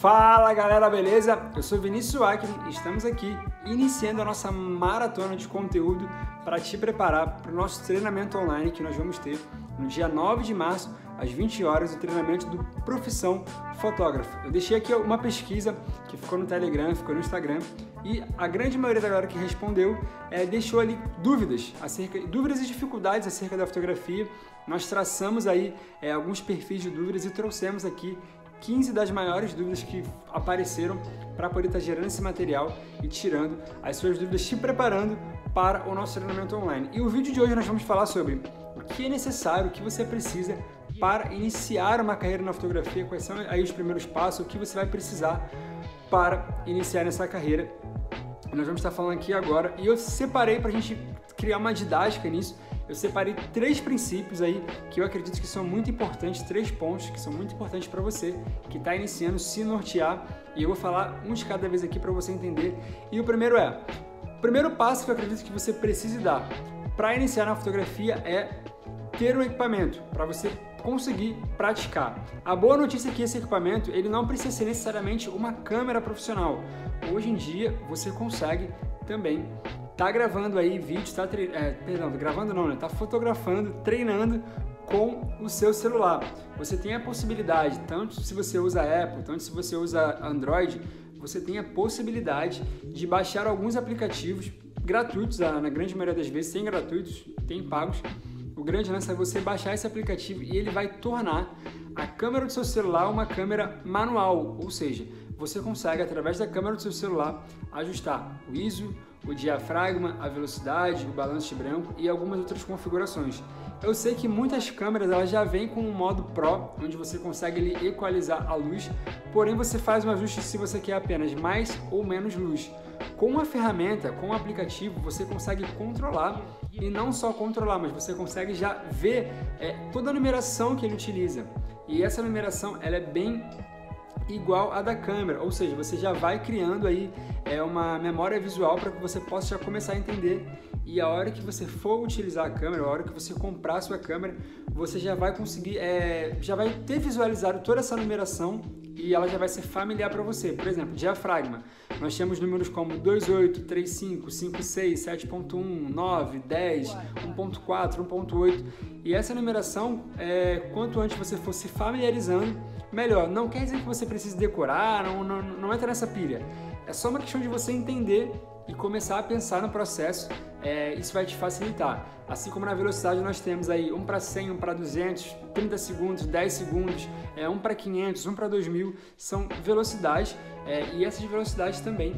Fala galera, beleza? Eu sou Vinícius Acre e estamos aqui iniciando a nossa maratona de conteúdo para te preparar para o nosso treinamento online que nós vamos ter no dia 9 de março, às 20 horas, o treinamento do Profissão Fotógrafo. Eu deixei aqui uma pesquisa que ficou no Telegram, ficou no Instagram e a grande maioria da galera que respondeu deixou ali dúvidas e dificuldades acerca da fotografia. Nós traçamos aí alguns perfis de dúvidas e trouxemos aqui 15 das maiores dúvidas que apareceram para poder estar gerando esse material e tirando as suas dúvidas, te preparando para o nosso treinamento online. E o vídeo de hoje nós vamos falar sobre o que é necessário, o que você precisa para iniciar uma carreira na fotografia, quais são aí os primeiros passos, o que você vai precisar para iniciar nessa carreira. Nós vamos estar falando aqui agora e eu separei para a gente criar uma didática nisso. Eu separei 3 princípios aí que eu acredito que são muito importantes, 3 pontos que são muito importantes para você que está iniciando, se nortear, e eu vou falar um de cada vez aqui para você entender. E o primeiro passo que eu acredito que você precise dar para iniciar na fotografia é ter um equipamento para você conseguir praticar. A boa notícia é que esse equipamento ele não precisa ser necessariamente uma câmera profissional. Hoje em dia você consegue também tá gravando aí vídeos, tá fotografando, treinando com o seu celular. Você tem a possibilidade, tanto se você usa Apple, tanto se você usa Android, você tem a possibilidade de baixar alguns aplicativos gratuitos, na grande maioria das vezes tem gratuitos, tem pagos. O grande lance é você baixar esse aplicativo e ele vai tornar a câmera do seu celular uma câmera manual, ou seja, você consegue, através da câmera do seu celular, ajustar o ISO, o diafragma, a velocidade, o balanço de branco e algumas outras configurações. Eu sei que muitas câmeras elas já vêm com um modo Pro, onde você consegue equalizar a luz, porém você faz um ajuste se você quer apenas mais ou menos luz. Com a ferramenta, com o aplicativo, você consegue controlar, e não só controlar, mas você consegue já ver toda a numeração que ele utiliza. E essa numeração ela é bem igual à da câmera, ou seja, você já vai criando aí uma memória visual para que você possa já começar a entender, e a hora que você for utilizar a câmera, a hora que você comprar a sua câmera, você já vai conseguir, já vai ter visualizado toda essa numeração e ela já vai ser familiar para você. Por exemplo, diafragma, nós temos números como 2.8, 3.5, 5.6, 7.1, 9, 10, 1.4, 1.8, e essa numeração, quanto antes você for se familiarizando, melhor. Não quer dizer que você precise decorar, não entra nessa pilha. É só uma questão de você entender e começar a pensar no processo, isso vai te facilitar. Assim como na velocidade nós temos aí 1 para 100, 1 para 200, 30 segundos, 10 segundos, 1 para 500, 1 para 2000, são velocidades, e essas velocidades também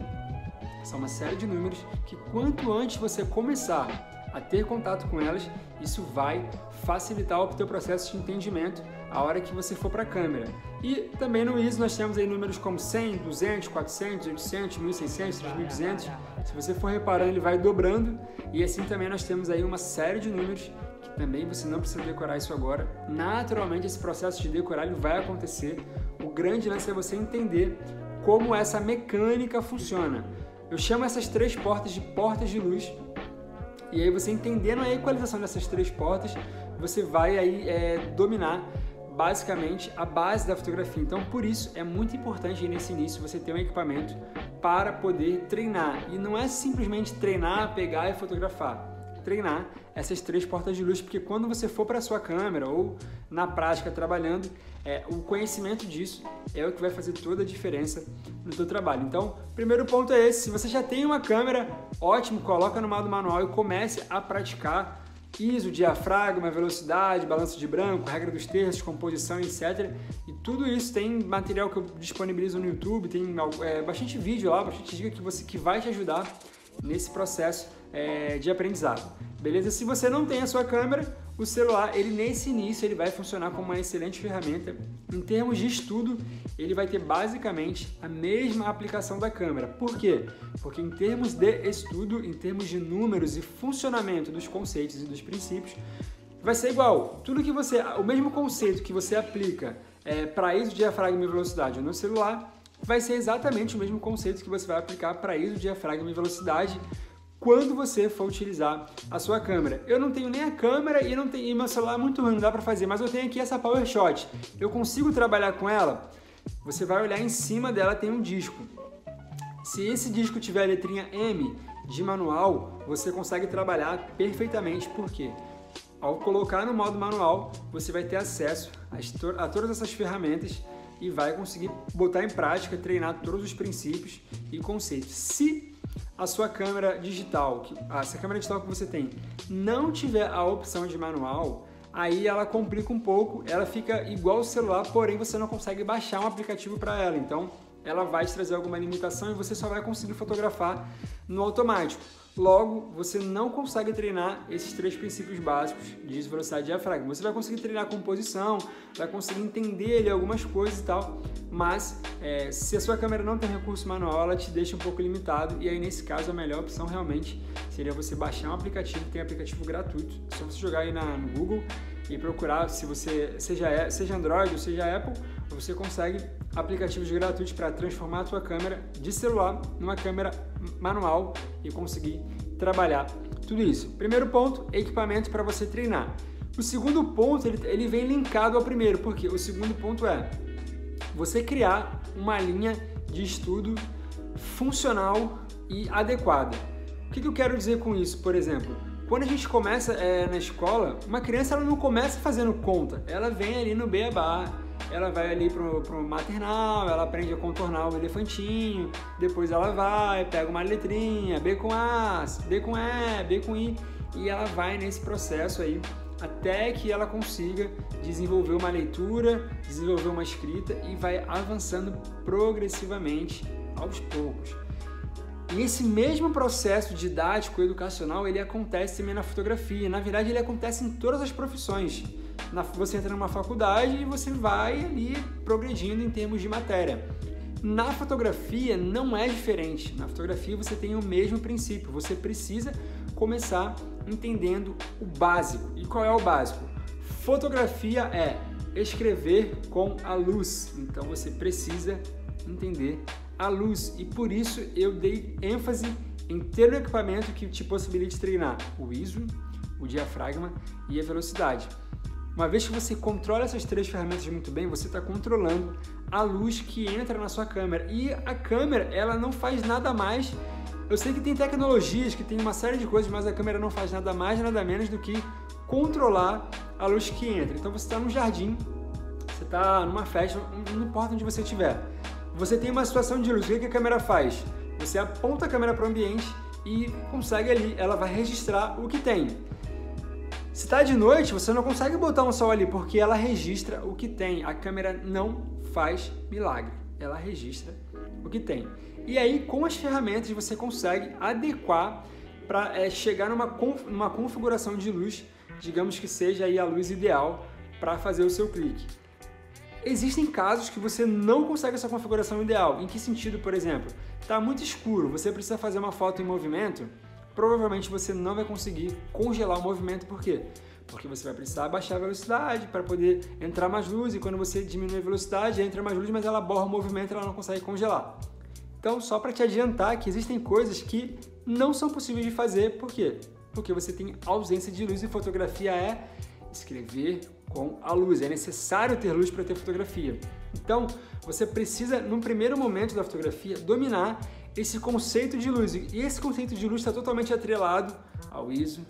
são uma série de números que quanto antes você começar a ter contato com elas, isso vai facilitar o teu processo de entendimento a hora que você for para a câmera. E também no ISO nós temos aí números como 100, 200, 400, 800, 1600, 3200. Se você for reparando, ele vai dobrando, e assim também nós temos aí uma série de números que também você não precisa decorar isso agora. Naturalmente esse processo de decorar ele vai acontecer. O grande lance é você entender como essa mecânica funciona. Eu chamo essas 3 portas de portas de luz. E aí você entendendo a equalização dessas 3 portas, você vai aí dominar basicamente a base da fotografia. Então por isso é muito importante aí nesse início você ter um equipamento para poder treinar. E não é simplesmente treinar, pegar e fotografar. Treinar essas 3 portas de luz, porque quando você for para a sua câmera ou na prática trabalhando, o conhecimento disso é o que vai fazer toda a diferença no seu trabalho. Então, primeiro ponto é esse: se você já tem uma câmera, ótimo, coloca no modo manual e comece a praticar ISO, diafragma, velocidade, balanço de branco, regra dos terços, composição, etc. E tudo isso tem material que eu disponibilizo no YouTube, tem bastante vídeo lá, bastante dica que vai te ajudar nesse processo de aprendizado. Beleza? Se você não tem a sua câmera, o celular, nesse início, ele vai funcionar como uma excelente ferramenta. Em termos de estudo, ele vai ter basicamente a mesma aplicação da câmera. Por quê? Porque em termos de estudo, em termos de números e funcionamento dos conceitos e dos princípios, vai ser igual. O mesmo conceito que você aplica para ISO, diafragma e velocidade no celular, vai ser exatamente o mesmo conceito que você vai aplicar para ISO, diafragma e velocidade quando você for utilizar a sua câmera. Eu não tenho nem a câmera e meu celular é muito ruim, não dá para fazer, mas eu tenho aqui essa PowerShot. Eu consigo trabalhar com ela? você vai olhar em cima dela, tem um disco. Se esse disco tiver a letrinha M de manual, você consegue trabalhar perfeitamente, porque ao colocar no modo manual, você vai ter acesso a todas essas ferramentas e vai conseguir botar em prática, treinar todos os princípios e conceitos. Se a sua câmera digital, essa câmera digital que você tem, não tiver a opção de manual, aí ela complica um pouco, ela fica igual o celular, porém você não consegue baixar um aplicativo para ela. Então, ela vai te trazer alguma limitação e você só vai conseguir fotografar no automático. Logo, você não consegue treinar esses 3 princípios básicos de ISO, velocidade e diafragma. Você vai conseguir treinar a composição, vai conseguir entender ali algumas coisas e tal, mas se a sua câmera não tem recurso manual, ela te deixa um pouco limitado, e aí nesse caso a melhor opção realmente seria você baixar um aplicativo, tem aplicativo gratuito, é só você jogar aí no Google e procurar, se você seja Android ou seja Apple, você consegue aplicativos gratuitos para transformar a sua câmera de celular numa câmera manual e conseguir trabalhar tudo isso. Primeiro ponto, equipamento para você treinar. O segundo ponto, ele vem linkado ao primeiro, porque o segundo ponto é você criar uma linha de estudo funcional e adequada. O que eu quero dizer com isso? Por exemplo, quando a gente começa na escola, uma criança ela não começa fazendo conta, ela vem ali no beabá, ela vai ali pro maternal, ela aprende a contornar o elefantinho, depois ela vai, pega uma letrinha, B com A, B com E, B com I, e ela vai nesse processo aí até que ela consiga desenvolver uma leitura, desenvolver uma escrita e vai avançando progressivamente aos poucos. E esse mesmo processo didático, educacional, ele acontece também na fotografia. Na verdade, ele acontece em todas as profissões. Você entra numa faculdade e você vai ali progredindo em termos de matéria. Na fotografia não é diferente. Na fotografia você tem o mesmo princípio. Você precisa começar entendendo o básico. E qual é o básico? Fotografia é escrever com a luz. Então você precisa entender a luz. E por isso eu dei ênfase em ter um equipamento que te possibilite treinar o ISO, o diafragma e a velocidade. Uma vez que você controla essas 3 ferramentas muito bem, você está controlando a luz que entra na sua câmera. E a câmera, ela não faz nada mais. Eu sei que tem tecnologias, que tem uma série de coisas, mas a câmera não faz nada mais, nada menos do que controlar a luz que entra. Então você está num jardim, você está numa festa, não importa onde você estiver. Você tem uma situação de luz, o que a câmera faz? Você aponta a câmera para o ambiente e consegue ali, ela vai registrar o que tem. Se está de noite, você não consegue botar um sol ali, porque ela registra o que tem. A câmera não faz milagre, ela registra o que tem. E aí, com as ferramentas, você consegue adequar para chegar numa configuração de luz, digamos que seja aí a luz ideal para fazer o seu clique. Existem casos que você não consegue essa configuração ideal. Em que sentido, por exemplo? Está muito escuro, você precisa fazer uma foto em movimento, provavelmente você não vai conseguir congelar o movimento. Por quê? Porque você vai precisar baixar a velocidade para poder entrar mais luz, e quando você diminui a velocidade, entra mais luz, mas ela borra o movimento e ela não consegue congelar. Então, só para te adiantar que existem coisas que não são possíveis de fazer. Por quê? Porque você tem ausência de luz, e fotografia é escrever com a luz. É necessário ter luz para ter fotografia. Então, você precisa, num primeiro momento da fotografia, dominar esse conceito de luz. E esse conceito de luz está totalmente atrelado ao ISO,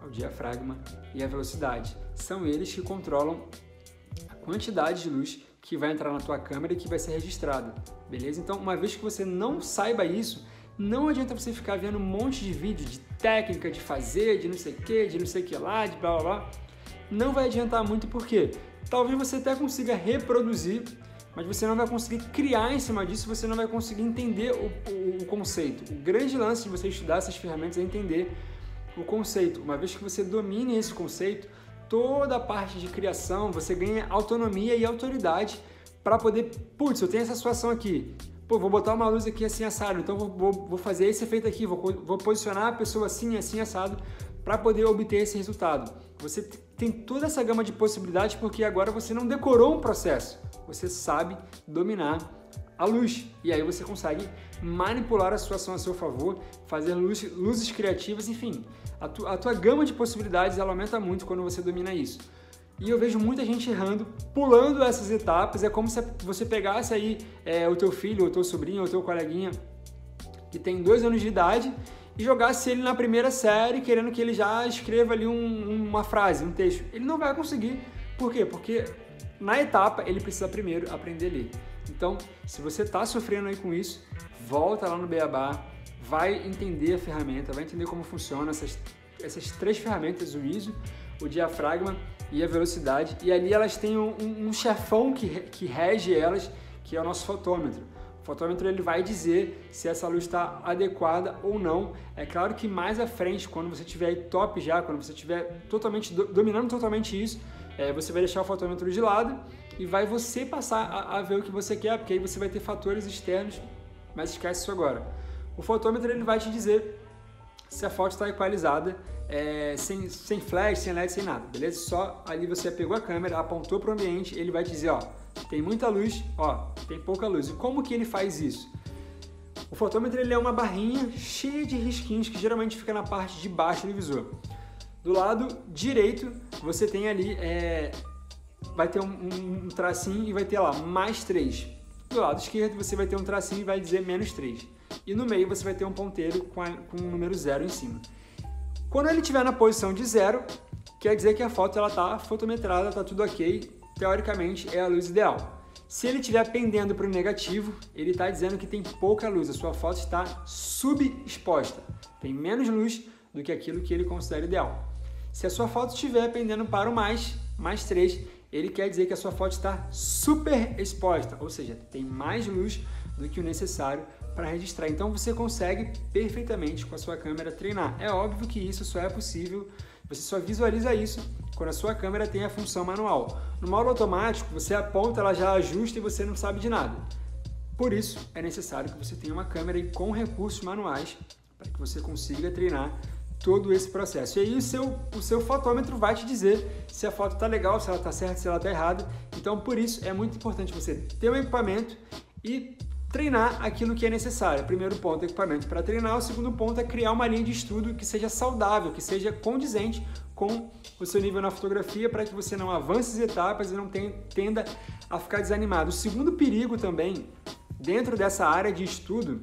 ao diafragma e à velocidade. São eles que controlam a quantidade de luz que vai entrar na tua câmera e que vai ser registrada, beleza? Então, uma vez que você não saiba isso, não adianta você ficar vendo um monte de vídeo de técnica, de fazer, de não sei o que, de não sei o que lá, de blá blá blá. Não vai adiantar muito, porque talvez você até consiga reproduzir, mas você não vai conseguir criar em cima disso, você não vai conseguir entender o conceito. O grande lance de você estudar essas ferramentas é entender o conceito. Uma vez que você domine esse conceito, toda a parte de criação, você ganha autonomia e autoridade para poder, putz, eu tenho essa situação aqui, pô, vou botar uma luz aqui assim assado, então vou fazer esse efeito aqui, vou posicionar a pessoa assim, assim assado, para poder obter esse resultado. Você tem toda essa gama de possibilidades, porque agora você não decorou um processo, você sabe dominar a luz, e aí você consegue manipular a situação a seu favor, fazer luzes criativas, enfim, a tua gama de possibilidades ela aumenta muito quando você domina isso. E eu vejo muita gente errando, pulando essas etapas. É como se você pegasse aí o teu filho, ou o teu sobrinho, ou o teu coleguinha que tem 2 anos de idade e jogasse ele na primeira série querendo que ele já escreva ali uma frase, um texto. Ele não vai conseguir. Por quê? Porque na etapa ele precisa primeiro aprender a ler. Então, se você está sofrendo aí com isso, volta lá no Beabá, vai entender a ferramenta, vai entender como funciona essas 3 ferramentas, o ISO, o diafragma e a velocidade. E ali elas têm um chefão que rege elas, que é o nosso fotômetro. O fotômetro ele vai dizer se essa luz está adequada ou não. É claro que mais à frente, quando você estiver aí top já, quando você estiver dominando totalmente isso, você vai deixar o fotômetro de lado e vai você passar a ver o que você quer, porque aí você vai ter fatores externos, mas esquece isso agora. O fotômetro ele vai te dizer se a foto está equalizada, sem flash, sem LED, sem nada, beleza? Só ali você pegou a câmera, apontou para o ambiente, ele vai te dizer, ó, tem muita luz, ó, tem pouca luz. E como que ele faz isso? O fotômetro ele é uma barrinha cheia de risquinhos que geralmente fica na parte de baixo do visor. Do lado direito, você tem ali, vai ter um tracinho e vai ter lá mais 3. Do lado esquerdo, você vai ter um tracinho e vai dizer menos 3. E no meio, você vai ter um ponteiro com o número 0 em cima. Quando ele estiver na posição de 0, quer dizer que a foto está fotometrada, está tudo ok. Teoricamente, é a luz ideal. Se ele estiver pendendo para o negativo, ele está dizendo que tem pouca luz. A sua foto está subexposta. Tem menos luz do que aquilo que ele considera ideal. Se a sua foto estiver pendendo para o mais 3, ele quer dizer que a sua foto está super exposta, ou seja, tem mais luz do que o necessário para registrar. Então você consegue perfeitamente com a sua câmera treinar. É óbvio que isso só é possível, você só visualiza isso quando a sua câmera tem a função manual. No modo automático, você aponta, ela já ajusta e você não sabe de nada. Por isso, é necessário que você tenha uma câmera com recursos manuais para que você consiga treinar todo esse processo. E aí o seu fotômetro vai te dizer se a foto está legal, se ela está certa, se ela está errada. Então, por isso, é muito importante você ter um equipamento e treinar aquilo que é necessário. O primeiro ponto é equipamento para treinar, o segundo ponto é criar uma linha de estudo que seja saudável, que seja condizente com o seu nível na fotografia, para que você não avance as etapas e não tenda a ficar desanimado. O segundo perigo também, dentro dessa área de estudo,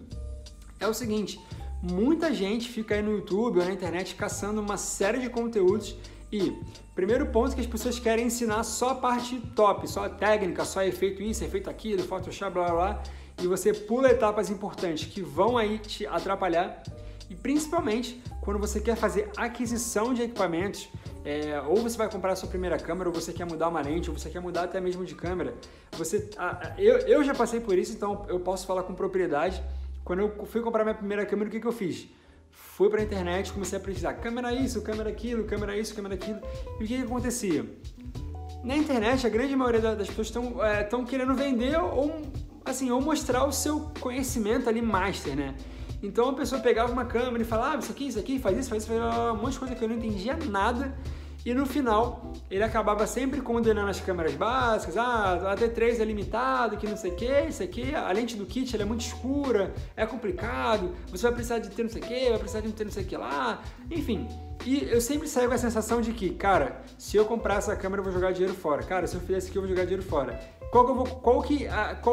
é o seguinte: muita gente fica aí no YouTube ou na internet caçando uma série de conteúdos e primeiro ponto é que as pessoas querem ensinar só a parte top, só a técnica, só efeito isso, efeito aquilo, Photoshop, blá blá blá, e você pula etapas importantes que vão aí te atrapalhar. E principalmente quando você quer fazer aquisição de equipamentos, ou você vai comprar a sua primeira câmera, ou você quer mudar uma lente, ou você quer mudar até mesmo de câmera. Eu já passei por isso, então eu posso falar com propriedade. Quando eu fui comprar minha primeira câmera, o que eu fiz? Fui para a internet, comecei a pesquisar câmera isso, câmera aquilo, câmera isso, câmera aquilo. E o que acontecia? Na internet, a grande maioria das pessoas estão querendo vender ou mostrar o seu conhecimento ali master, né? Então a pessoa pegava uma câmera e falava, isso aqui, faz isso, um monte de coisa que eu não entendia nada. E no final, ele acabava sempre condenando as câmeras básicas, a T3 é limitado, que não sei o que, isso aqui, a lente do kit ela é muito escura, é complicado, você vai precisar de ter não sei o que, vai precisar de ter não sei o que lá, enfim. E eu sempre saio com a sensação de que, cara, se eu comprar essa câmera eu vou jogar dinheiro fora, cara, se eu fizer isso aqui eu vou jogar dinheiro fora. Qual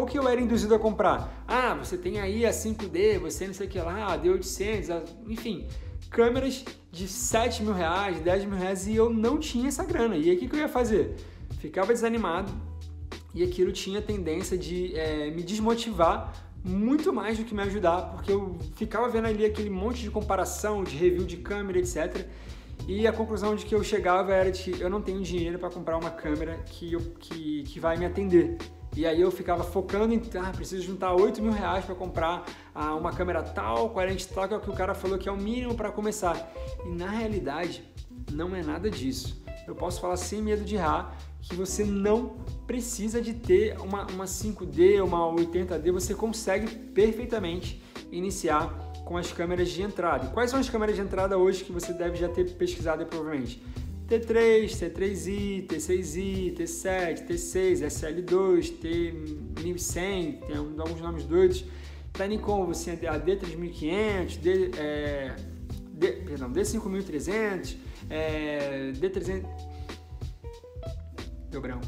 que eu era induzido a comprar? Você tem aí a 5D, você não sei o que lá, a D800, enfim, câmeras de 7 mil reais, 10 mil reais, e eu não tinha essa grana. E aí o que eu ia fazer? Ficava desanimado e aquilo tinha tendência de me desmotivar muito mais do que me ajudar, porque eu ficava vendo ali aquele monte de comparação, de review de câmera, etc. E a conclusão de que eu chegava era de que eu não tenho dinheiro para comprar uma câmera que vai me atender. E aí eu ficava focando em, preciso juntar 8 mil reais para comprar uma câmera tal, 40 tal, que é o que o cara falou que é o mínimo para começar. E na realidade, não é nada disso. Eu posso falar sem medo de errar que você não precisa de ter uma 5D, uma 80D, você consegue perfeitamente iniciar com as câmeras de entrada. E quais são as câmeras de entrada hoje que você deve já ter pesquisado provavelmente? T3, T3i, T6i, T7, T6, SL2, T1100, tem alguns nomes doidos. Da Nikon você tem a D3500, D5300, D300... nível branco.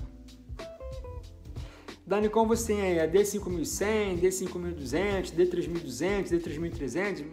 Da Nikon você tem aí a D5100, D5200, D3200, D3300,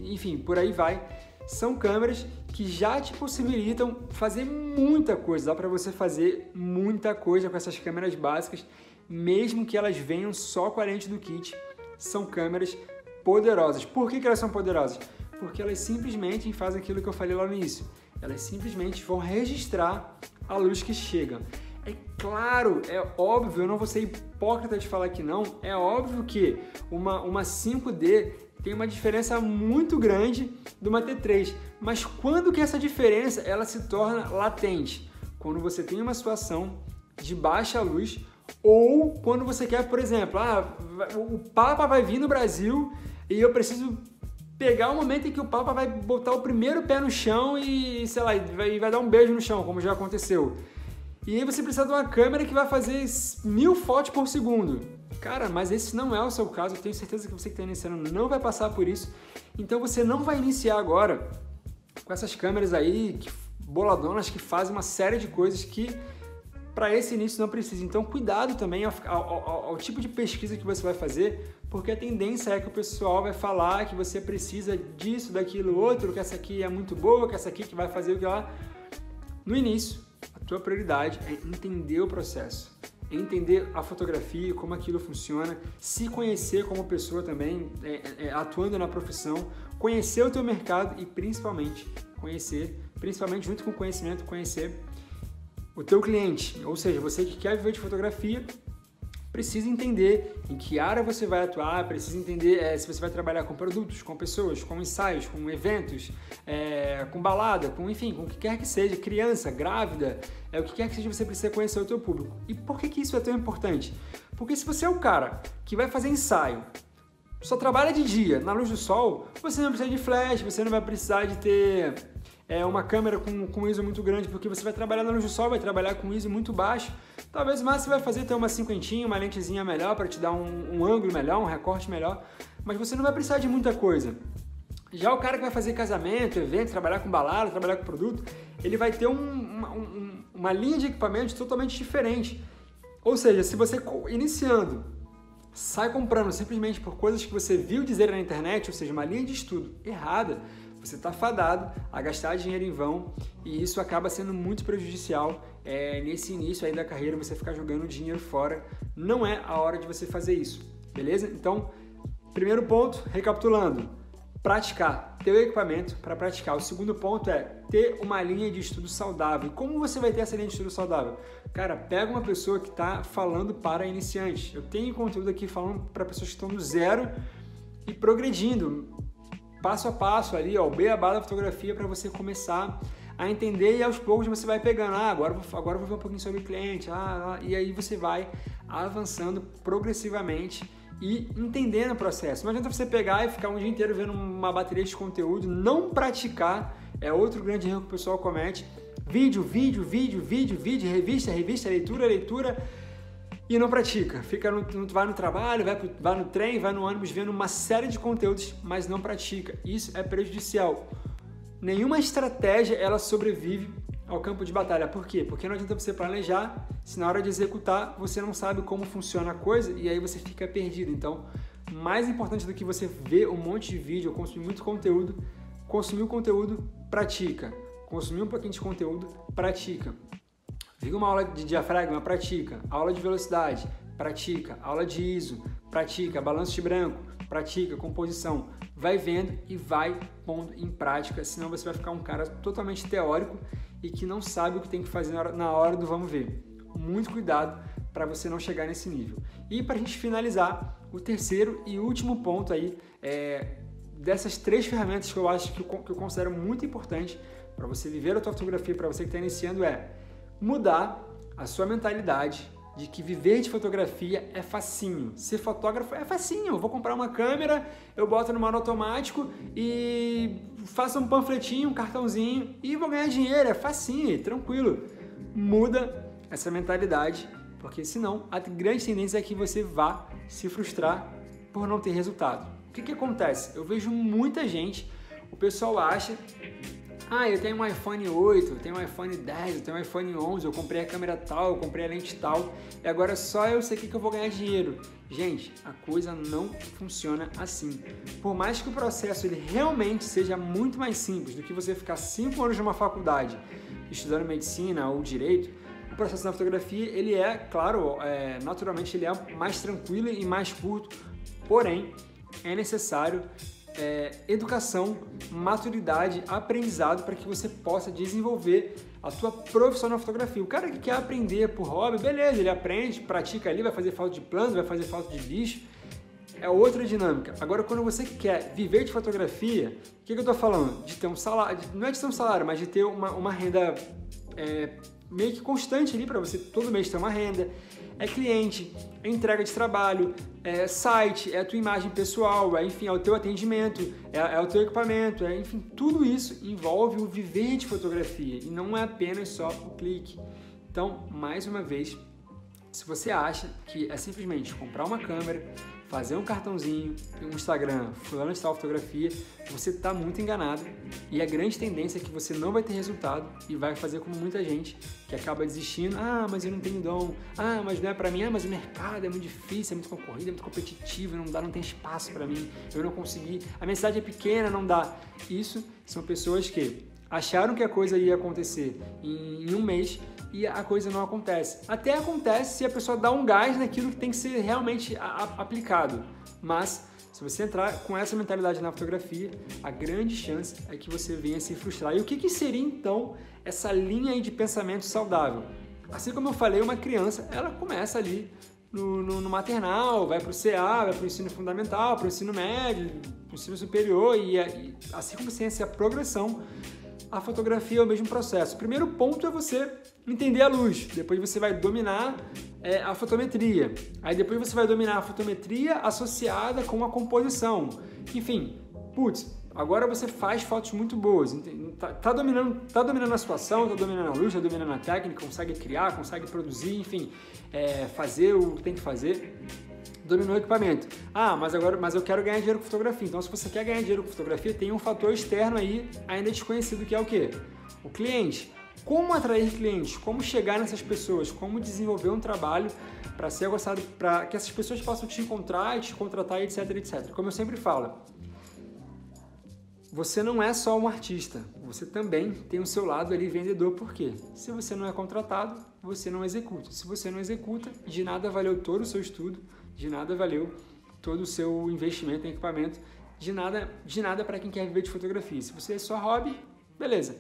enfim, por aí vai. São câmeras que já te possibilitam fazer muita coisa, dá para você fazer muita coisa com essas câmeras básicas, mesmo que elas venham só com a lente do kit. São câmeras poderosas. Por que elas são poderosas? Porque elas simplesmente fazem aquilo que eu falei lá no início. Elas simplesmente vão registrar a luz que chega. É claro, é óbvio, eu não vou ser hipócrita de falar que não, é óbvio que uma 5D tem uma diferença muito grande de uma T3, mas quando que essa diferença ela se torna latente? Quando você tem uma situação de baixa luz ou quando você quer, por exemplo, o Papa vai vir no Brasil e eu preciso pegar o momento em que o Papa vai botar o primeiro pé no chão e, sei lá, vai dar um beijo no chão, como já aconteceu. E aí você precisa de uma câmera que vai fazer 1000 fotos por segundo. Cara, mas esse não é o seu caso, eu tenho certeza que você que está iniciando não vai passar por isso. Então você não vai iniciar agora com essas câmeras aí, boladonas, que fazem uma série de coisas que para esse início não precisa. Então cuidado também ao tipo de pesquisa que você vai fazer, porque a tendência é que o pessoal vai falar que você precisa disso, daquilo, outro, que essa aqui é muito boa, que essa aqui que vai fazer o que lá. No início, a tua prioridade é entender o processo, entender a fotografia, como aquilo funciona, se conhecer como pessoa também, atuando na profissão, conhecer o teu mercado e principalmente junto com o conhecimento, conhecer o teu cliente. Ou seja, você que quer viver de fotografia, precisa entender em que área você vai atuar, precisa entender se você vai trabalhar com produtos, com pessoas, com ensaios, com eventos, com balada, com o que quer que seja, criança, grávida, o que quer que seja, você precisa conhecer o teu público. E por que isso é tão importante? Porque se você é o cara que vai fazer ensaio, só trabalha de dia, na luz do sol, você não precisa de flash, você não vai precisar de ter uma câmera com ISO muito grande, porque você vai trabalhar na luz do sol, vai trabalhar com ISO muito baixo. Talvez o máximo você vai fazer ter uma cinquentinha, uma lentezinha melhor para te dar um ângulo melhor, um recorte melhor, mas você não vai precisar de muita coisa. Já o cara que vai fazer casamento, evento, trabalhar com balada, trabalhar com produto, ele vai ter uma linha de equipamentos totalmente diferente. Ou seja, se você iniciando sai comprando simplesmente por coisas que você viu dizer na internet, ou seja, uma linha de estudo errada, você está fadado a gastar dinheiro em vão e isso acaba sendo muito prejudicial nesse início aí da carreira, você ficar jogando dinheiro fora. Não é a hora de você fazer isso, beleza? Então, primeiro ponto, recapitulando, praticar, ter o equipamento para praticar. O segundo ponto é ter uma linha de estudo saudável. Como você vai ter essa linha de estudo saudável? Cara, pega uma pessoa que está falando para iniciantes. Eu tenho conteúdo aqui falando para pessoas que estão do zero e progredindo, passo a passo ali, o beabá da fotografia para você começar a entender e aos poucos você vai pegando, agora eu vou ver um pouquinho sobre o cliente, e aí você vai avançando progressivamente e entendendo o processo. Não adianta você pegar e ficar um dia inteiro vendo uma bateria de conteúdo, não praticar, é outro grande erro que o pessoal comete. Vídeo, revista, leitura, e não pratica. Vai no trabalho, vai no trem, vai no ônibus vendo uma série de conteúdos, mas não pratica. Isso é prejudicial. Nenhuma estratégia ela sobrevive ao campo de batalha. Por quê? Porque não adianta você planejar se na hora de executar você não sabe como funciona a coisa e aí você fica perdido. Então, mais importante do que você ver um monte de vídeo ou consumir muito conteúdo, consumir o conteúdo, pratica. Consumir um pouquinho de conteúdo, pratica. Viu uma aula de diafragma, pratica. Aula de velocidade, pratica. Aula de ISO, pratica. Balanço de branco, pratica. Composição. Vai vendo e vai pondo em prática, senão você vai ficar um cara totalmente teórico e que não sabe o que tem que fazer na hora do vamos ver. Muito cuidado para você não chegar nesse nível. E para a gente finalizar, o terceiro e último ponto aí dessas 3 ferramentas que eu acho que eu considero muito importante para você viver a tua fotografia, para você que está iniciando, mudar a sua mentalidade de que viver de fotografia é facinho. Ser fotógrafo é facinho. Eu vou comprar uma câmera, eu boto no modo automático e faço um panfletinho, um cartãozinho e vou ganhar dinheiro. É facinho, tranquilo. Muda essa mentalidade, porque senão a grande tendência é que você vá se frustrar por não ter resultado. O que acontece? Eu vejo muita gente, o pessoal acha, Ah, eu tenho um iPhone 8, eu tenho um iPhone 10, eu tenho um iPhone 11, eu comprei a câmera tal, eu comprei a lente tal, e agora só eu sei que eu vou ganhar dinheiro. Gente, a coisa não funciona assim. Por mais que o processo ele realmente seja muito mais simples do que você ficar 5 anos numa faculdade estudando medicina ou direito, o processo na fotografia, ele é, claro, naturalmente ele é mais tranquilo e mais curto, porém é necessário educação, maturidade, aprendizado para que você possa desenvolver a tua profissão na fotografia. O cara que quer aprender por hobby, beleza, ele aprende, pratica ali, vai fazer foto de planta, vai fazer foto de bicho, é outra dinâmica. Agora, quando você quer viver de fotografia, o que eu estou falando? De ter um salário, não é de ter um salário, mas de ter uma renda meio que constante ali para você todo mês ter uma renda, é cliente, é entrega de trabalho, é site, é a tua imagem pessoal, enfim, é o teu atendimento, é o teu equipamento, enfim, tudo isso envolve o viver de fotografia e não é apenas só o clique. Então, mais uma vez, se você acha que é simplesmente comprar uma câmera, fazer um cartãozinho, um Instagram, fulano de tal fotografia, você está muito enganado e a grande tendência é que você não vai ter resultado e vai fazer como muita gente que acaba desistindo. Ah, mas eu não tenho dom. Ah, mas não é para mim. Ah, mas o mercado é muito difícil, é muito concorrido, é muito competitivo, não tem espaço para mim, eu não consegui. A minha cidade é pequena, não dá. Isso são pessoas que acharam que a coisa ia acontecer em um mês e a coisa não acontece. Até acontece se a pessoa dá um gás naquilo que tem que ser realmente aplicado. Mas, se você entrar com essa mentalidade na fotografia, a grande chance é que você venha se frustrar. E o que seria, então, essa linha aí de pensamento saudável? Assim como eu falei, uma criança, ela começa ali no maternal, vai para o CA, vai para o ensino fundamental, para o ensino médio, para o ensino superior, e assim como você tem essa progressão, a fotografia é o mesmo processo. O primeiro ponto é você entender a luz, depois você vai dominar a fotometria, aí depois você vai dominar a fotometria associada com a composição. Enfim, agora você faz fotos muito boas, tá dominando a situação, tá dominando a luz, tá dominando a técnica, consegue criar, consegue produzir, enfim, fazer o que tem que fazer. Dominou o equipamento. Ah, mas eu quero ganhar dinheiro com fotografia. Então, se você quer ganhar dinheiro com fotografia, tem um fator externo aí, ainda desconhecido, que é o quê? O cliente. Como atrair clientes? Como chegar nessas pessoas? Como desenvolver um trabalho para ser gostado, para que essas pessoas possam te encontrar, te contratar, etc, etc. Como eu sempre falo, você não é só um artista, você também tem o seu lado ali vendedor. Por quê? Se você não é contratado, você não executa. Se você não executa, de nada valeu todo o seu estudo, de nada valeu todo o seu investimento em equipamento, de nada para quem quer viver de fotografia. Se você é só hobby, beleza.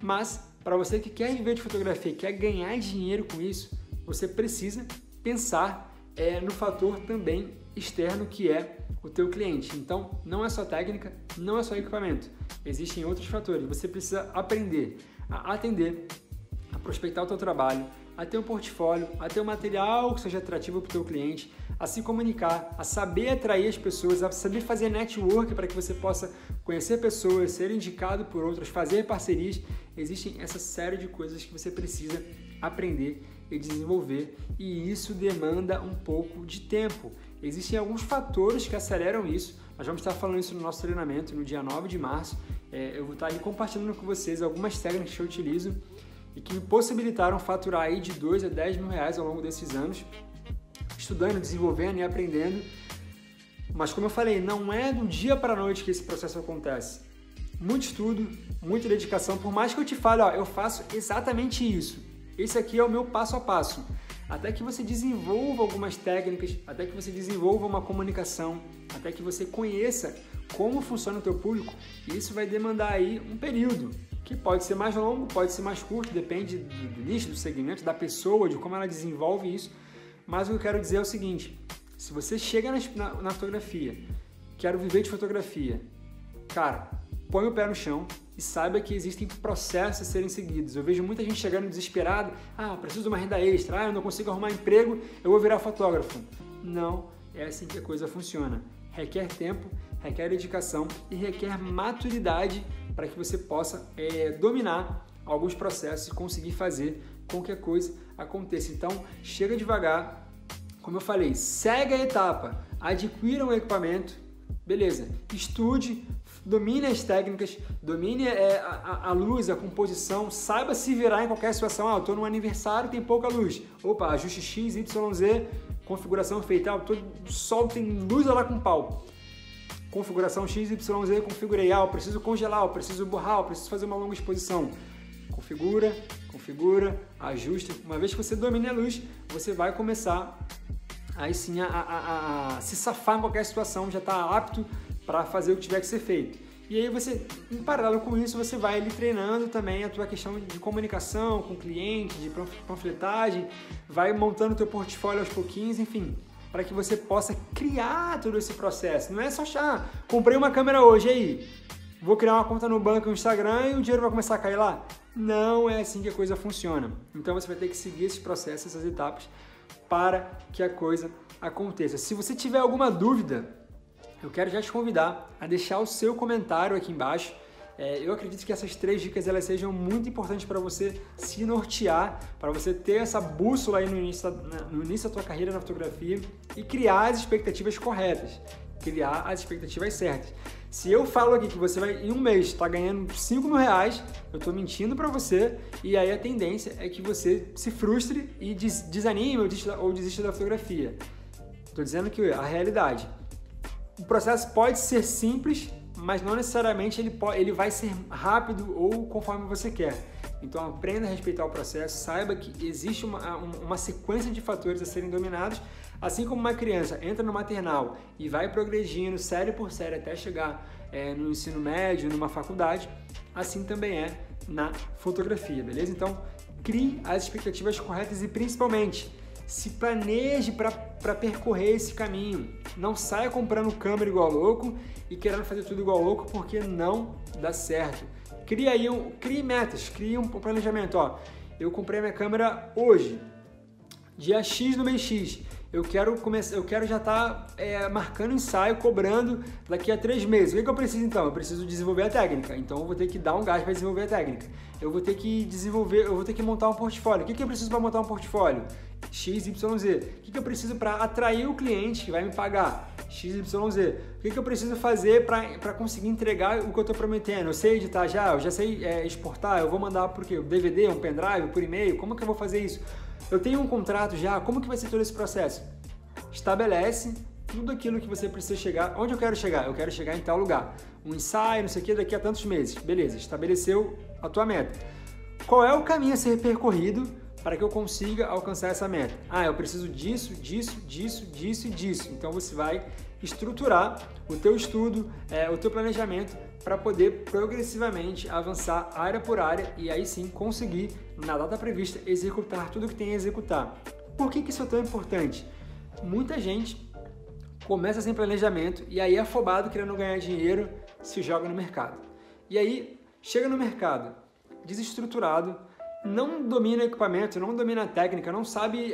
Mas para você que quer viver de fotografia, quer ganhar dinheiro com isso, você precisa pensar no fator também externo, que é o teu cliente. Então, não é só técnica, não é só equipamento. Existem outros fatores. Você precisa aprender a atender, a prospectar o teu trabalho, a ter um portfólio, a ter um material que seja atrativo para o teu cliente, a se comunicar, a saber atrair as pessoas, a saber fazer network para que você possa conhecer pessoas, ser indicado por outras, fazer parcerias. Existem essa série de coisas que você precisa aprender e desenvolver, e isso demanda um pouco de tempo. Existem alguns fatores que aceleram isso. Nós vamos estar falando isso no nosso treinamento no dia 9 de março. Eu vou estar ali compartilhando com vocês algumas técnicas que eu utilizo e que me possibilitaram faturar aí de 2 a 10 mil reais ao longo desses anos, estudando, desenvolvendo e aprendendo. Mas como eu falei, não é do dia para a noite que esse processo acontece. Muito estudo, muita dedicação. Por mais que eu te fale, eu faço exatamente isso. Esse aqui é o meu passo a passo. Até que você desenvolva algumas técnicas, até que você desenvolva uma comunicação, até que você conheça como funciona o teu público, isso vai demandar aí um período, que pode ser mais longo, pode ser mais curto, depende do nicho, do segmento, da pessoa, de como ela desenvolve isso. Mas o que eu quero dizer é o seguinte: se você chega na fotografia, quero viver de fotografia, cara, põe o pé no chão e saiba que existem processos a serem seguidos. Eu vejo muita gente chegando desesperado, preciso de uma renda extra, eu não consigo arrumar emprego, eu vou virar fotógrafo. Não é assim que a coisa funciona. Requer tempo, requer dedicação e requer maturidade para que você possa dominar alguns processos e conseguir fazer com que a coisa aconteça. Então, chega devagar. Como eu falei, segue a etapa, adquira um equipamento, Beleza, estude, domine as técnicas, domine a luz, a composição, saiba se virar em qualquer situação. Eu estou num aniversário, tem pouca luz. Opa, ajuste X, Y, Z, configuração feita. O sol tem luz lá com pau. Configuração X, Y, Z, configurei. Eu preciso congelar, eu preciso borrar, eu preciso fazer uma longa exposição. Configura, ajusta. Uma vez que você domine a luz, você vai começar aí sim a se safar em qualquer situação, já está apto para fazer o que tiver que ser feito. E aí você, em paralelo com isso, você vai ali treinando também a tua questão de comunicação com o cliente, de panfletagem, vai montando o teu portfólio aos pouquinhos, enfim, para que você possa criar todo esse processo. Não é só achar, comprei uma câmera hoje, aí, vou criar uma conta no banco, no Instagram e o dinheiro vai começar a cair lá. Não é assim que a coisa funciona. Então você vai ter que seguir esse processo, essas etapas, para que a coisa aconteça. Se você tiver alguma dúvida, eu quero já te convidar a deixar o seu comentário aqui embaixo. Eu acredito que essas 3 dicas elas sejam muito importantes para você se nortear, para você ter essa bússola aí no início da tua carreira na fotografia e criar as expectativas corretas, criar as expectativas certas. Se eu falo aqui que você vai, em um mês, estar ganhando 5 mil reais, eu estou mentindo para você, e aí a tendência é que você se frustre e desanime ou desista da fotografia. Estou dizendo que a realidade. O processo pode ser simples, mas não necessariamente ele vai ser rápido ou conforme você quer. Então aprenda a respeitar o processo, saiba que existe uma sequência de fatores a serem dominados, assim como uma criança entra no maternal e vai progredindo série por série até chegar no ensino médio, numa faculdade, assim também é na fotografia, beleza? Então crie as expectativas corretas e principalmente se planeje para percorrer esse caminho. Não saia comprando câmera igual louco e querendo fazer tudo igual louco, porque não dá certo. Crie metas, crie um planejamento. Eu comprei minha câmera hoje, dia X no mês X. Eu quero já estar marcando ensaio, cobrando daqui a 3 meses. O que eu preciso então? Eu preciso desenvolver a técnica. Então eu vou ter que dar um gás para desenvolver a técnica. Eu vou ter que montar um portfólio. O que eu preciso para montar um portfólio? X, Y, Z. O que eu preciso para atrair o cliente que vai me pagar? X, Y, Z. O que eu preciso fazer para conseguir entregar o que eu estou prometendo? Eu sei editar eu já sei exportar, eu vou mandar por quê? Um DVD, um pendrive, por e-mail? Como que eu vou fazer isso? Eu tenho um contrato já, como que vai ser todo esse processo? Estabelece tudo aquilo que você precisa chegar. Onde eu quero chegar? Eu quero chegar em tal lugar. Um ensaio, não sei o que, daqui a tantos meses. Beleza, estabeleceu a tua meta. Qual é o caminho a ser percorrido para que eu consiga alcançar essa meta? Eu preciso disso. Então você vai estruturar o teu estudo, o teu planejamento para poder progressivamente avançar área por área e aí sim conseguir, na data prevista, executar tudo o que tem a executar. Por que isso é tão importante? Muita gente começa sem planejamento e aí afobado, querendo ganhar dinheiro, se joga no mercado. E aí chega no mercado desestruturado, não domina equipamento, não domina a técnica, não sabe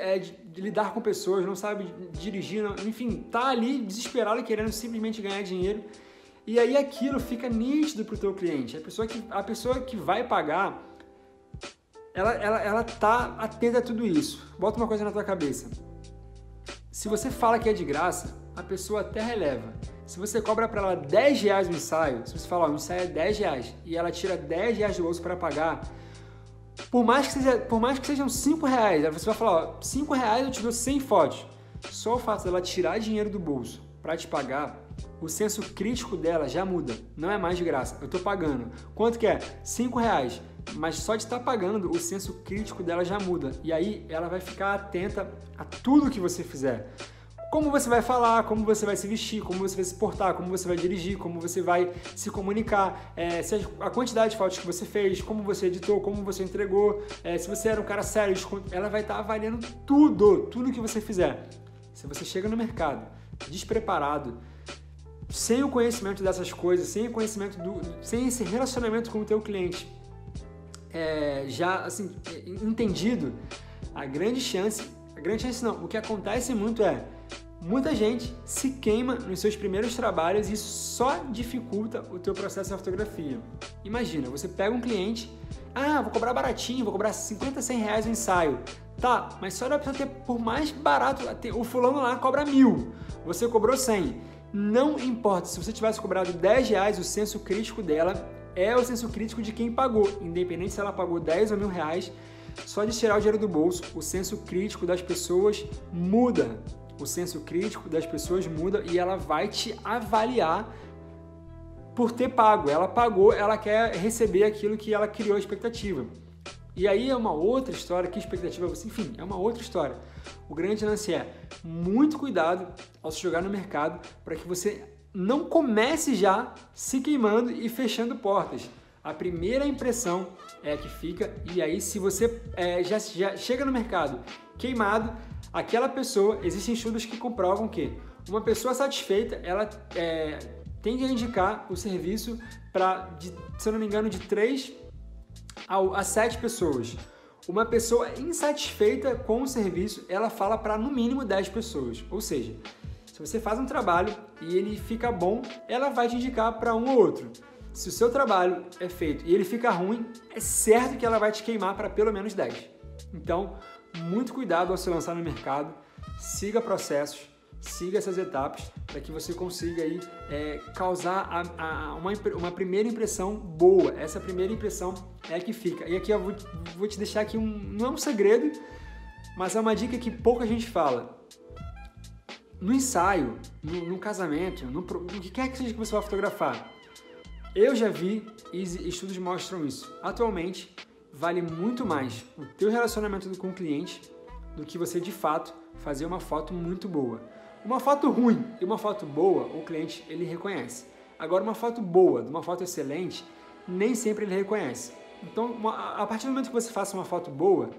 lidar com pessoas, não sabe dirigir, enfim, tá ali desesperado querendo simplesmente ganhar dinheiro. E aí aquilo fica nítido para o teu cliente. A pessoa que vai pagar, ela tá atenta a tudo isso. Bota uma coisa na tua cabeça. Se você fala que é de graça, a pessoa até releva. Se você cobra para ela 10 reais no ensaio, se você falar, o ensaio é 10 reais e ela tira 10 reais do bolso para pagar, por mais que sejam 5 reais, você vai falar, 5 reais eu te dou 100 fotos. Só o fato dela tirar dinheiro do bolso para te pagar, o senso crítico dela já muda. Não é mais de graça, eu estou pagando. Quanto que é? 5 reais. Mas só de estar pagando, o senso crítico dela já muda. E aí ela vai ficar atenta a tudo que você fizer. Como você vai falar, como você vai se vestir, como você vai se portar, como você vai dirigir, como você vai se comunicar, a quantidade de fotos que você fez, como você editou, como você entregou, se você era um cara sério, ela vai estar avaliando tudo que você fizer. Se você chega no mercado despreparado, sem o conhecimento dessas coisas, sem esse relacionamento com o teu cliente já assim entendido, a grande chance não, o que acontece muito muita gente se queima nos seus primeiros trabalhos e isso só dificulta o teu processo de fotografia. Imagina, você pega um cliente, vou cobrar baratinho, vou cobrar 50, 100 reais o ensaio. Tá, mas só da pessoa ter, por mais barato, o fulano lá cobra 1.000, você cobrou 100. Não importa, se você tivesse cobrado R$10, o senso crítico dela é o senso crítico de quem pagou, independente se ela pagou 10 ou R$1.000, só de tirar o dinheiro do bolso, o senso crítico das pessoas muda. O senso crítico das pessoas muda e ela vai te avaliar por ter pago. Ela pagou, ela quer receber aquilo que ela criou a expectativa. E aí é uma outra história, que expectativa você... Enfim, é uma outra história. O grande lance é muito cuidado ao se jogar no mercado para que você não comece já se queimando e fechando portas. A primeira impressão é a que fica, e aí se você já chega no mercado queimado, aquela pessoa, existem estudos que comprovam que uma pessoa satisfeita, ela tende a indicar o serviço para, se eu não me engano, de 3 a 7 pessoas. Uma pessoa insatisfeita com o serviço, ela fala para no mínimo 10 pessoas. Ou seja, se você faz um trabalho e ele fica bom, ela vai te indicar para um ou outro. Se o seu trabalho é feito e ele fica ruim, é certo que ela vai te queimar para pelo menos 10. Então, muito cuidado ao se lançar no mercado, siga processos, siga essas etapas para que você consiga aí, causar uma primeira impressão boa. Essa primeira impressão é a que fica. E aqui eu vou te deixar aqui, não é um segredo, mas é uma dica que pouca gente fala. No ensaio, no casamento, no que quer que seja que você vai fotografar, eu já vi e estudos mostram isso. Atualmente, vale muito mais o teu relacionamento com o cliente do que você, de fato, fazer uma foto muito boa. Uma foto ruim e uma foto boa, o cliente ele reconhece. Agora, uma foto boa, uma foto excelente, nem sempre ele reconhece. Então, a partir do momento que você faça uma foto boa,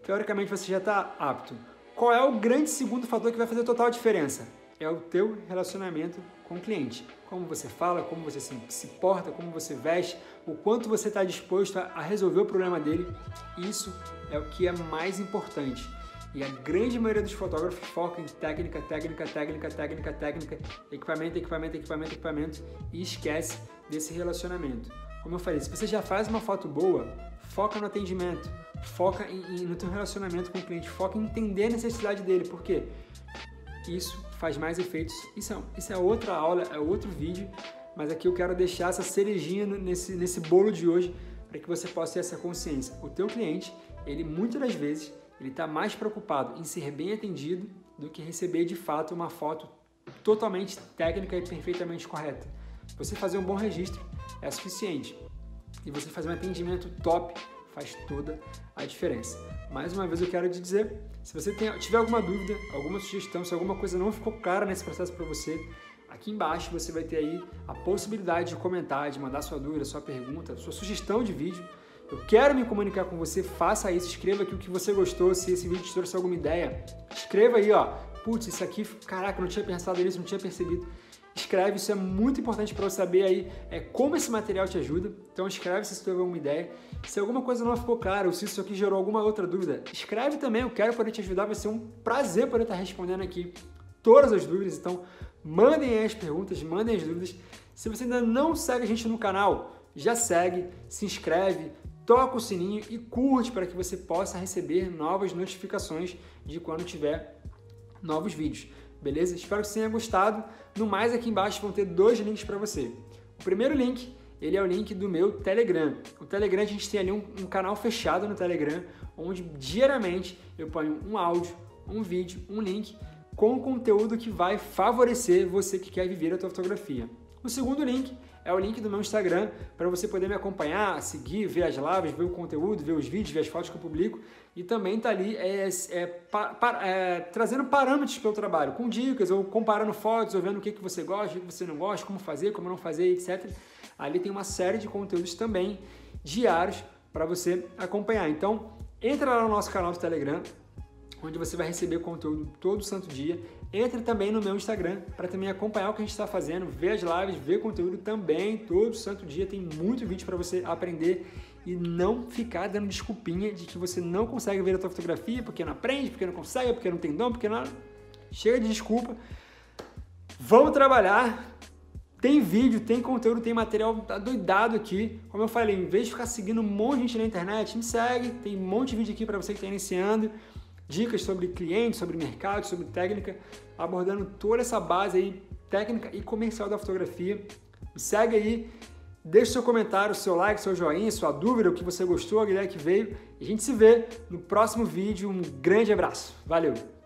teoricamente você já está apto. Qual é o grande segundo fator que vai fazer total diferença? É o teu relacionamento com o cliente. Como você fala, como você se porta, como você veste, o quanto você está disposto a resolver o problema dele. Isso é o que é mais importante. E a grande maioria dos fotógrafos foca em técnica, equipamento e esquece desse relacionamento. Como eu falei, se você já faz uma foto boa, foca no atendimento, foca no teu relacionamento com o cliente, foca em entender a necessidade dele, porque isso faz mais efeitos. Isso é outra aula, é outro vídeo, mas aqui eu quero deixar essa cerejinha nesse bolo de hoje para que você possa ter essa consciência. O teu cliente, ele muitas das vezes, ele está mais preocupado em ser bem atendido do que receber de fato uma foto totalmente técnica e perfeitamente correta. Você fazer um bom registro é suficiente. E você fazer um atendimento top faz toda a diferença. Mais uma vez eu quero te dizer, se você tiver alguma dúvida, alguma sugestão, se alguma coisa não ficou clara nesse processo para você, aqui embaixo você vai ter aí a possibilidade de comentar, de mandar sua dúvida, sua pergunta, sua sugestão de vídeo. Eu quero me comunicar com você, faça isso, escreva aqui o que você gostou, se esse vídeo te trouxe alguma ideia. Escreva aí, ó, putz, isso aqui, caraca, eu não tinha pensado nisso, não tinha percebido. Escreve, isso é muito importante para eu saber aí como esse material te ajuda. Então escreve se você teve alguma ideia. Se alguma coisa não ficou clara ou se isso aqui gerou alguma outra dúvida, escreve também, eu quero poder te ajudar, vai ser um prazer poder estar respondendo aqui todas as dúvidas. Então mandem aí as perguntas, mandem as dúvidas. Se você ainda não segue a gente no canal, já segue, se inscreve, toca o sininho e curte para que você possa receber novas notificações de quando tiver novos vídeos. Beleza? Espero que você tenha gostado. No mais, aqui embaixo vão ter 2 links para você. O primeiro link, ele é o link do meu Telegram. O Telegram, a gente tem ali um canal fechado no Telegram, onde diariamente eu ponho um áudio, um vídeo, um link com conteúdo que vai favorecer você que quer viver a tua fotografia. O segundo link é o link do meu Instagram, para você poder me acompanhar, seguir, ver as lives, ver o conteúdo, ver os vídeos, ver as fotos que eu publico. E também está ali trazendo parâmetros para o trabalho, com dicas, ou comparando fotos, ou vendo o que você gosta, o que você não gosta, como fazer, como não fazer, etc. Ali tem uma série de conteúdos também diários para você acompanhar. Então, entra lá no nosso canal do Telegram, onde você vai receber conteúdo todo santo dia. Entre também no meu Instagram para também acompanhar o que a gente está fazendo, ver as lives, ver conteúdo também todo santo dia. Tem muito vídeo para você aprender e não ficar dando desculpinha de que você não consegue ver a tua fotografia porque não aprende, porque não consegue, porque não tem dom, porque não... Chega de desculpa. Vamos trabalhar. Tem vídeo, tem conteúdo, tem material adoidado aqui. Como eu falei, em vez de ficar seguindo um monte de gente na internet, me segue. Tem um monte de vídeo aqui para você que está iniciando. Dicas sobre cliente, sobre mercado, sobre técnica, abordando toda essa base aí técnica e comercial da fotografia. Me segue aí, deixe seu comentário, seu like, seu joinha, sua dúvida, o que você gostou, a ideia que veio. E a gente se vê no próximo vídeo. Um grande abraço. Valeu!